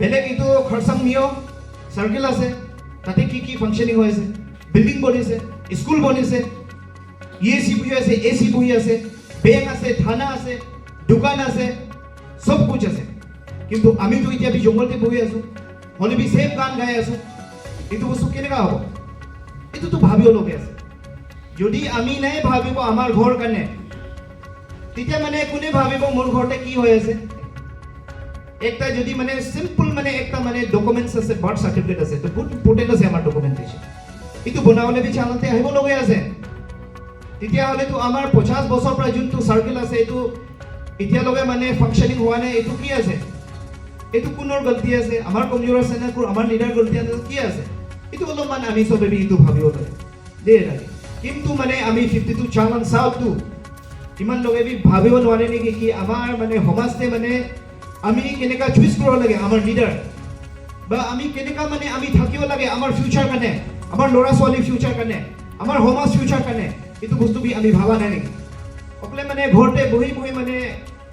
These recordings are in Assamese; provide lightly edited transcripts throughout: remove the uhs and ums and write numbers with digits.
বেলেগ এইটো খৰচাংমিও চাৰ্কেল আছে, তাতে কি কি ফাংচনিং হৈ আছে, বিল্ডিং বনিছে, স্কুল বনিছে, EAC বহি আছে, AC বহি আছে, বেংক আছে, থানা আছে, দোকান আছে, সব কুছ আছে। কিন্তু আমিতো এতিয়া জংঘলতে বহি আছো, হলে বি সেম গান গাই আছো। এইটো বস্তু কেনেকুৱা হ'ব? এইটোতো ভাবিবলগীয়া আছে। যদি আমি নাই ভাবিব আমাৰ ঘৰ কাৰণে, তেতিয়া মানে কোনে ভাবিব মোৰ ঘৰতে কি হৈ আছে? একটা যদি মানে সিম্পল মানে একটা মানে ডকুমেন্টস আছে, বার্থ সার্টিফিকেট আছে, তো বহুত ইম্পর্টেন্ট আছে আমাৰ ডকুমেন্টেশন। এইটো বনাবলৈ বি চালতে আহিব লগা আছে। তেতিয়াহ'লেতো আমাৰ 50 বছৰ পৰা যোনটো চাৰ্কেল আছে, এইটো এতিয়ালৈকে মানে ফাংচনিং হোৱা নাই। এইটো কি আছে? এইটো কোনৰ গলতি আছে? আমাৰ কমিউনিটিৰ আছে নে আমাৰ লিডাৰ গলতি আছে? কি আছে? এইটো অলপমান আমি চবে এইটো ভাবিব লাগে দেই লাগে। কিন্তু মানে আমি 52 চালান চাওঁতো ইমান লগে বি ভাবিব নোৱাৰে নেকি কি আমাৰ মানে সমাজতে মানে আমি কেনেকা চুইচ কৰিব লাগে আমাৰ লিডাৰ, বা আমি কেনেকা মানে আমি থাকিব লাগে আমাৰ ফিউচাৰ কাৰণে, আমাৰ ল'ৰা ছোৱালীৰ ফিউচাৰ কাৰণে, আমাৰ সমাজ ফিউচাৰ কাৰণে। এইটো বস্তু বি আমি ভাবা নাই নেকি? অকলে মানে ঘৰতে বহি বহি মানে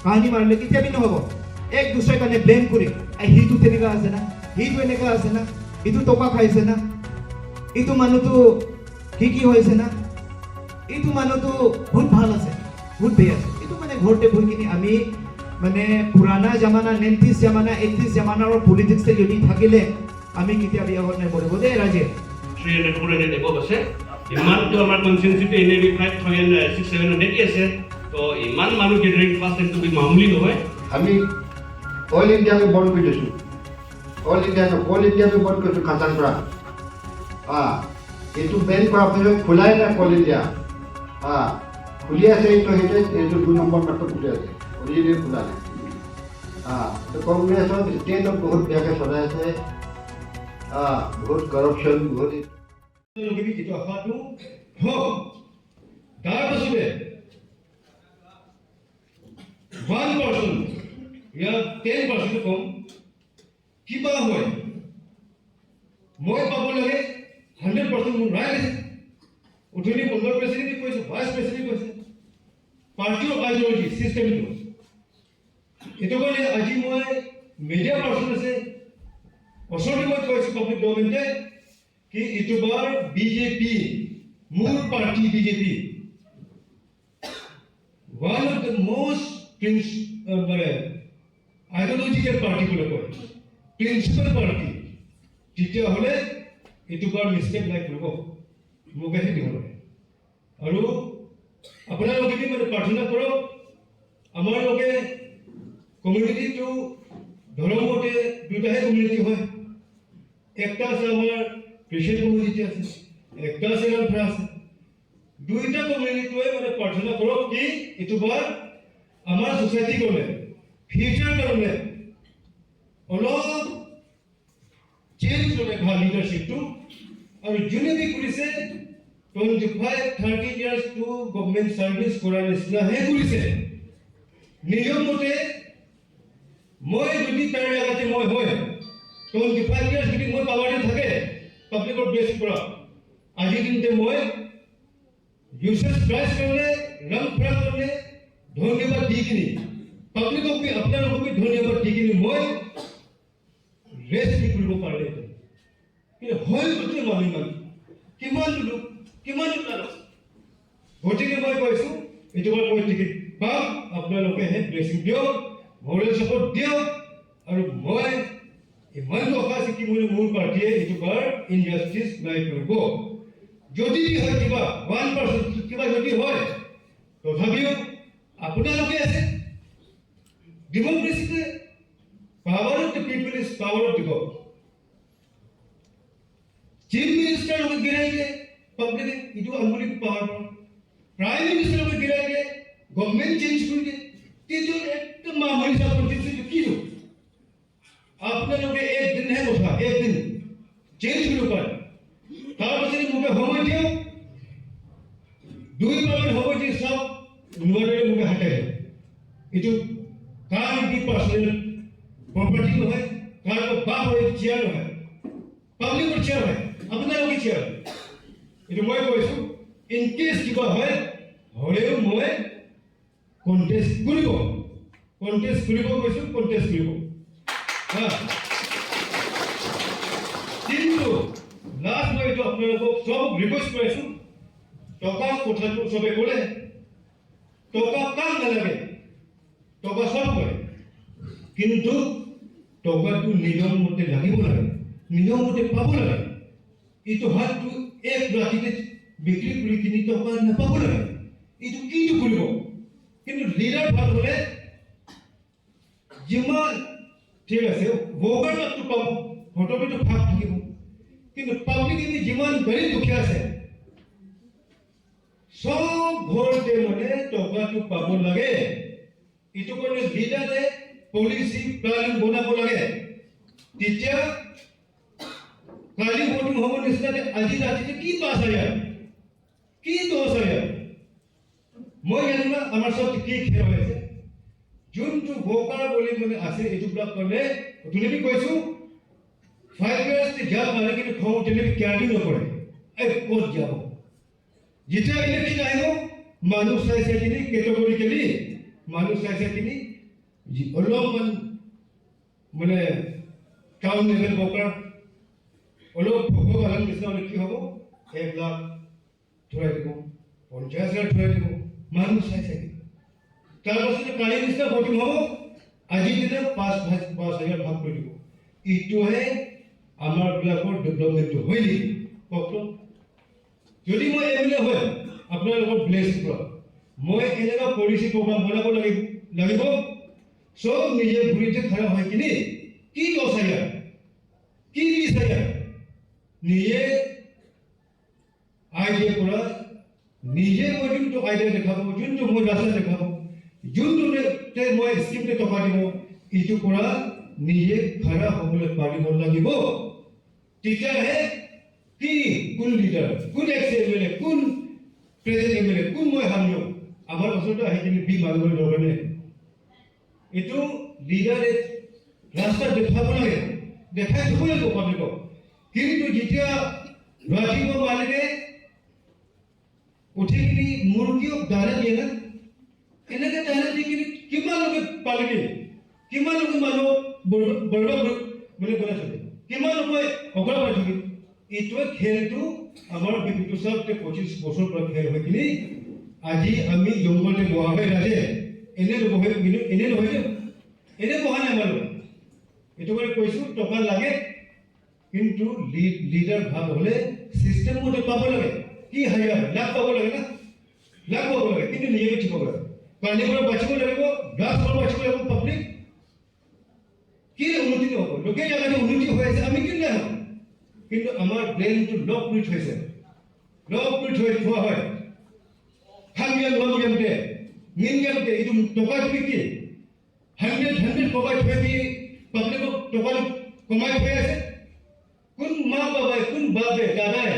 কাহিনী মাৰিলে কেতিয়া বি নহ'ব। এক দুসৰে কাৰণে ব্লেম কৰি সিটো তেনেকা আছে না, সিটো এনেকা আছে না, এইটো টকা খাইছে না, এইটো মানুহটো কি হৈছে না, এইটো মানুহটো বহুত ভাল আছে, বহুত বেয়া আছে। এইটো মানে ঘৰতে বহি কিনি আমি মানে পুৰাণা জামানা 90s জামানা 80s জামানাৰ পলিটিক্সে যদি থাকিলে আমি কেতিয়া বিয়াখন নকৰিব দেই ৰাজে। 300 এবভ আছে। ইমানটো আমাৰ কনষ্টিটিউচনটো এনে 5,600-700 আছে। তো ইমান মানুহ গেদাৰিং ফাৰ্ষ্ট টাইমটো মামুলি নহয়। আমি অল ইণ্ডিয়া আমি বন্ধ কৰি দিছোঁ, অল ইণ্ডিয়া আমি বন্ধ কৰিছোঁ খাচাং পৰা। এইটো বেন কৰাৰ পিছত খোলাই নাই অল ইণ্ডিয়া। খুলি আছে, এইটো 2 নম্বৰ মাত্ৰ খুলি আছে, অৰিজিনেল খোলা নাই। কংগ্ৰেছৰ ষ্টেটত বহুত বেয়াকৈ চলাই আছে, বহুত কৰাপশ্যন, বহুত এইটো আশাটো তাৰ পাছতে 1% या 10% কম কিবা হয় মই পাব লাগে 100% মোৰ ৰাইট আছে। উঠনি 15% কৈছে, 22% কৈছে। পাৰ্টি অফ আইডিঅলজি চিষ্টেমটো এইটো কাৰণে আজি মই মিডিয়া পাৰ্চন আছে ওচৰতে মই কৈছোঁ পাব্লিক গভৰ্ণমেণ্টে कि इस बार बीजेपी मूल party BJP one of the most ideological party को लेकर प्रिंसिपल पार्टी जितना हले इस बार मिस्टेक नहीं करो मुझे ही दिखा और अपना लोग भी मैंने प्रार्थना करो हमारे लोग कम्युनिटी तो धर्म मते दुटा है कम्युनिटी है एक से हमारे খ্ৰীষ্টিয়ান কমিউনিটি আছে, একটা আছে ফ্ৰা আছে, দুইটা কমিউনিটিয়ে মানে প্ৰাৰ্থনা কৰক কি এইটো বাৰ আমাৰ সোসাইটি কাৰণে ফিউচাৰ কাৰণে অলপ চেঞ্জ কৰে ভাল লিডাৰশ্বিপটো। আৰু যোনে বি কৰিছে 25-30 ইয়াৰ্ছ টু গভৰ্ণমেণ্ট ছাৰ্ভিচ কৰাৰ নিচিনাহে কৰিছে। নিয়ম মতে মই যদি তাৰ আগতে মই হয় 25 ইয়াৰ্ছ যদি মই পাৱাৰে থাকে পাব্লিকৰ বেছ পৰা আজিৰ দিনতে মই ইউচেছ প্ৰাইজ কাৰণে ৰং ফ্ৰা কাৰণে ধন্যবাদ দি কিনি পাব্লিকক বি আপোনালোকক বি ধন্যবাদ দি কিনি মই ৰেষ্ট কৰিব পাৰিলে কিন্তু হয় গোটেই মানুহ কিমান লোক কিমান গতিকে মই কৈছোঁ এইটো মই টিকেট পাম, আপোনালোকেহে ব্লেছিং দিয়ক, মৰেল ছাপৰ্ট দিয়ক। আৰু মই ইমানটো আশা আছে কি মোৰ পাৰ্টিয়ে এইটো বাৰ ইনজাষ্টিছ নাই কৰিব। যদি হয় কিবা 1% কিবা যদি হয় তথাপিও আপোনালোকে আছে ডেমক্ৰেচিতে power of the people is power of the god. Chief minister লোক গিৰাই দিয়ে পাব্লিকে এইটো আঙুলি পাৱাৰ, প্ৰাইম মিনিষ্টাৰ লোক গিৰাই দিয়ে, গভৰ্ণমেণ্ট চেঞ্জ কৰি দিয়ে। এইটো একদম মামুলি চাপৰ্ট কি আপোনালোকে এক দিন হে কথা, এক দিন চেঞ্জ কৰিব পাৰে। তাৰপাছত মোকে সময় দিয়ক, 2 মাহ সময় দি চাওক, নোৱাৰিলে মোকে হাতাই দিয়ক। এইটো কাৰ বি পাৰ্চনেল প্ৰপাৰ্টি নহয়, কাৰ বাপ হয় চেয়াৰ নহয়, পাব্লিকৰ চেয়াৰ হয়, আপোনালোকে চেয়াৰ। এইটো মই কৈছোঁ ইন কেছ কিবা হয় হ'লেও মই কণ্টেষ্ট কৰিব কৈছোঁ, কণ্টেষ্ট কৰিব। আপোনালোকক সব ৰিকুৱেষ্ট কৰিছোঁ টকা কথাটো চবে ক'লে টকা কাম নালাগে টকা সব কৰে কিন্তু টকাটো নিয়ম মতে লাগিব লাগে নিয়ম মতে পাব লাগে এইটো হাতটো এক ৰাতিতে বিক্ৰী কৰি 3 টকা নাপাব লাগে এইটো কিটো কৰিব কিন্তু লিডাৰ ভাল হ'লে যিমান ঠিক আছে ভোটাৰটো পাব ভোটৰটো ভাগ থাকিব কিন্তু পাব্লিক যিমান গৰীব দুখীয়া আছে সব ভোটে মানে টকাটো পাব লাগে এইটো কাৰণে লিডাৰে পলিচি প্লান বনাব লাগে তেতিয়া কালি ভোটিং হ'ব নিচিনাকে আজি ৰাতিতে কি পাছ হয় কি দোষ হয় মই জানো না আমাৰ সব কি খেল হৈ আছে যোনটো ভোটাৰ বুলি মানে আছে এইটো ব্লক কৰিলে তুমি কৈছো 5 years যাব মানে কিন্তু খং উঠিলে কেয়াৰি নকৰে এই ক'ত যাব যেতিয়া ইলেকশ্যন আহিব মানুহ চাইছে কিনি কেটেগৰিকেলি মানুহ চাইছে কিনি অলপমান মানে টাউন লেভেল ভোটাৰ অলপ ভোগাল নিচিনা কি হ'ব 1 লাখ ধৰাই দিব 50,000 ধৰাই দিব মানুহ চাইছে তাৰপাছতে কালি নিচিনা ভোটিং হ'ব আজি দিনে 5,000 ভাগ কৰি দিব এইটোহে আমাৰ বিলাকৰ ডেভেলপমেণ্ট হৈ নেকি কওকচোন যদি মই এমএলএ হয় আপোনালোকৰ ব্লেছ কৰক মই এনেকুৱা পলিচি প্ৰগ্ৰাম বনাব লাগিব সব নিজে ঘূৰিতে খাৰা হয় কিনি কি দশায়া কি বিছায়া নিজে আইডিয়া কৰা নিজে মই যোনটো আইডিয়া দেখাব যোনটো মই ৰাস্তা দেখাব যোনটোতে মই স্কিমতে টকা দিব এইটো কৰা নিজে খাৰা হ'বলৈ পাৰিব লাগিব তেতিয়াহে কি কোন লিডাৰ কোন এক্স এমএলএ কোন প্ৰেজেন্ট এমএলএ কোন মই হামিও আমাৰ ওচৰতে আহি কিনে বি মাৰিবলৈ দৰকাৰ নাই এইটো লিডাৰে ৰাস্তা দেখাব লাগে দেখাই থ'ব লাগিব পাব্লিকক কিন্তু যেতিয়া ৰাতিপুৱা মালিকে উঠি কিনি মুৰ্গীক দানা দিয়ে না এনেকৈ দানা দি কিনি কিমান লোকে পালিলে কিমান লোকে মানুহ বৰবাদ মানে বনাই থাকে কিমান লোকে অকৰা হৈ থাকে এইটোৱে খেলটো আমাৰ বিপিটো সবতে 25 বছৰ পৰা খেল হৈ কিনি আজি আমি জংগলতে বহা হৈ ৰাজে এনে বহে কিন্তু এনে নহয় এনে বহা নাই আমাৰ এইটো মানে কৈছোঁ টকা লাগে কিন্তু লিডাৰ ভাল হ'লে চিষ্টেম মতে পাব লাগে কি হাজাৰ লাভ পাব লাগে না লাভ পাব লাগে কিন্তু নিজে ঠিক হ'ব লাগে পানীৰ পৰা বাচিব লাগিব গাছ পৰা বাচিব লাগিব পাব্লিক কি উন্নতি নহ'ব লোকে জাগাতে উন্নতি হৈ আছে আমি কিয় নাই কিন্তু আমাৰ ব্ৰেইনটো লক কৰি থৈছে লক কৰি থোৱা হয় খামিয়াল লমিয়ামতে মিনিয়ামতে এইটো টকা তুমি কি 100 কমাই থৈ দি পাব্লিকক টকা কমাই থৈ আছে কোন মা বাবাই কোন বাপে দাদাই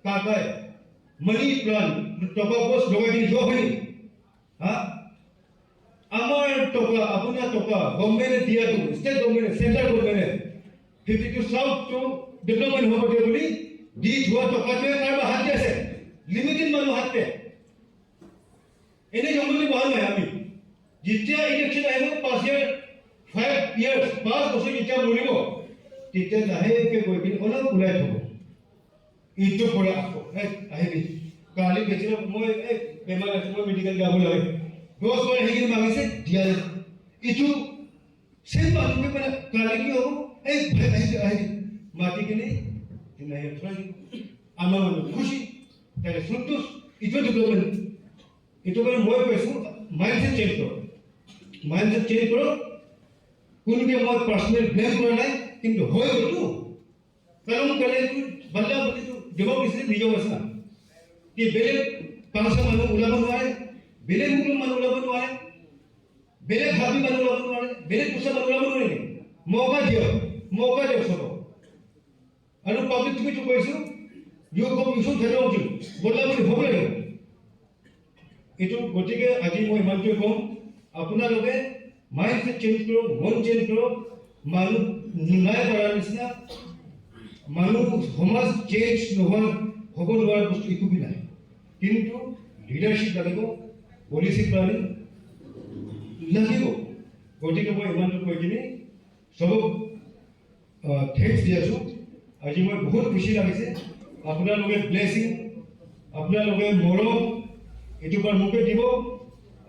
কাকাই মানি প্লান টকা বস লগাই দি যোৱা হয় হা আমাৰ টকা আপোনাৰ টকা গভৰ্ণমেণ্টে দিয়াটো ষ্টেট গভৰ্ণমেণ্টে চেণ্ট্ৰেল গভৰ্ণমেণ্টে 52 সাউথ টু ডেভেলপমেণ্ট হ'ব দিয়ে বুলি দি যোৱা টকাটোৱে কাৰোবাৰ হাত দি আছে লিমিটেড মানুহ হাতে এনে জংগলি বহা নাই আমি যেতিয়া ইলেকশ্যন আহিব 5 years 5 বছৰ যেতিয়া মৰিব তেতিয়া লাহেকৈ গৈ কিনে অলপ ওলাই থ'ব এইটো পৰা আকৌ আহিবি কালি বেছিৰে মই বেমাৰ আছে মই মেডিকেল যাব লাগে 10 বাৰ সেইখিনি মাগিছে দিয়া এইটো চেম মানুহে মানে কালি কি হ'ব আহিবি মাতি কিনে আমাৰ খুশি তাৰে সন্তোষ এইটো ডেভেলপমেণ্ট এইটো কাৰণে মই কৈছোঁ মাইণ্ডছেট চেঞ্জ কৰক কোনোকে মই পাৰ্চনেল ব্লেম কৰা নাই কিন্তু হৈ গ'লতো কাৰণ কেলে বাল্লা বুলিতো ডেম'ক্ৰেচি নিজৰ আছে কি বেলেগ 500 মানুহ ওলাব নোৱাৰে বেলেগ মুছলিম মানুহ ওলাব নোৱাৰে বেলেগ ভাবি মানুহ ওলাব নোৱাৰে বেলেগ পোষা মানুহ ওলাব নোৱাৰে মৌকা দিয়ক চব আৰু পাব্লিক তুমিতো কৈছোঁ ইউসুফ ধেৰৌজি বদলা বুলি হ'ব লাগিব এইটো গতিকে আজি মই ইমানটোৱে ক'ম আপোনালোকে মাইণ্ডছেট চেঞ্জ কৰক মন চেঞ্জ কৰক মানুহ নাই কৰাৰ নিচিনা মানুহ সমাজ চেঞ্জ হ'ব নোৱাৰা বস্তু একো নাই কিন্তু লিডাৰশ্বিপ লাগিব পলিচি প্লানিং লাগিব গতিকে মই ইমানটো কৈ কিনে চবক থেংকছ দি আছোঁ আজি মই বহুত খুচি লাগিছে আপোনালোকে ব্লেছিং, আপোনালোকে মৰম এইটো পৰা মোকে দিব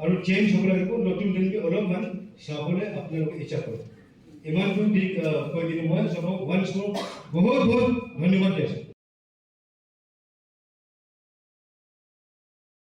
আৰু চেঞ্জ হ'ব লাগিব, নতুন দিনকে অলপমান চাবলৈ আপোনালোকে ইচ্ছা কৰে। ইমানটো কৈ দিলোঁ মই চবক ওৱান্স মোৰ বহুত বহুত ধন্যবাদ দিছোঁ।